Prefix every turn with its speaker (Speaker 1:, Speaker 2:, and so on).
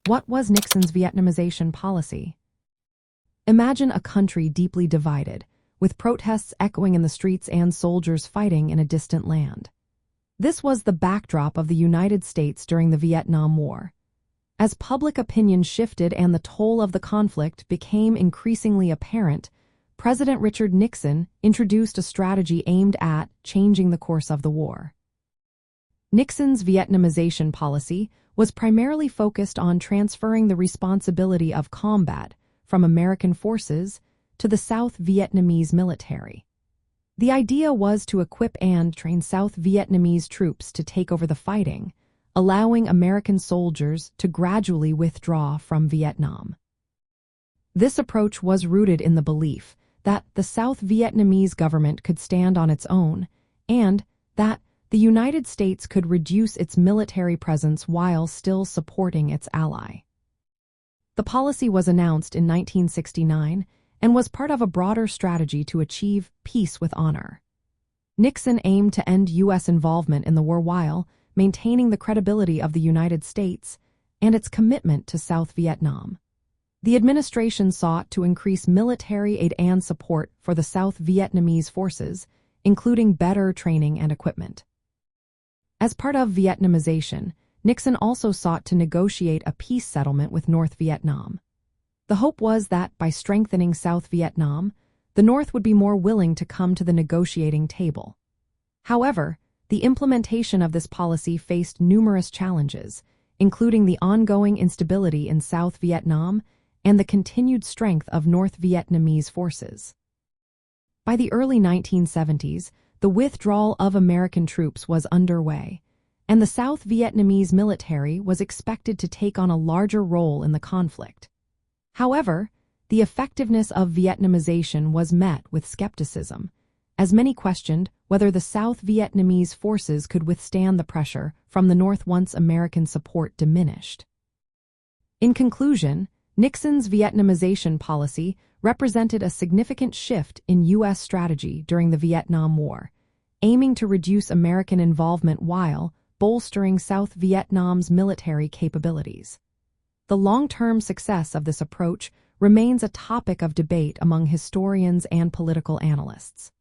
Speaker 1: What was Nixon's Vietnamization policy? Imagine a country deeply divided, with protests echoing in the streets and soldiers fighting in a distant land. This was the backdrop of the United States during the Vietnam War. As public opinion shifted and the toll of the conflict became increasingly apparent, President Richard Nixon introduced a strategy aimed at changing the course of the war. Nixon's Vietnamization policy was primarily focused on transferring the responsibility of combat from American forces to the South Vietnamese military. The idea was to equip and train South Vietnamese troops to take over the fighting, allowing American soldiers to gradually withdraw from Vietnam. This approach was rooted in the belief that the South Vietnamese government could stand on its own and that the United States could reduce its military presence while still supporting its ally. The policy was announced in 1969 and was part of a broader strategy to achieve peace with honor. Nixon aimed to end U.S. involvement in the war while maintaining the credibility of the United States and its commitment to South Vietnam. The administration sought to increase military aid and support for the South Vietnamese forces, including better training and equipment. As part of Vietnamization, Nixon also sought to negotiate a peace settlement with North Vietnam. The hope was that by strengthening South Vietnam, the North would be more willing to come to the negotiating table. However, the implementation of this policy faced numerous challenges, including the ongoing instability in South Vietnam and the continued strength of North Vietnamese forces. By the early 1970s, the withdrawal of American troops was underway, and the South Vietnamese military was expected to take on a larger role in the conflict. However, the effectiveness of Vietnamization was met with skepticism, as many questioned whether the South Vietnamese forces could withstand the pressure from the North once American support diminished. In conclusion, Nixon's Vietnamization policy represented a significant shift in U.S. strategy during the Vietnam War, aiming to reduce American involvement while bolstering South Vietnam's military capabilities. The long-term success of this approach remains a topic of debate among historians and political analysts.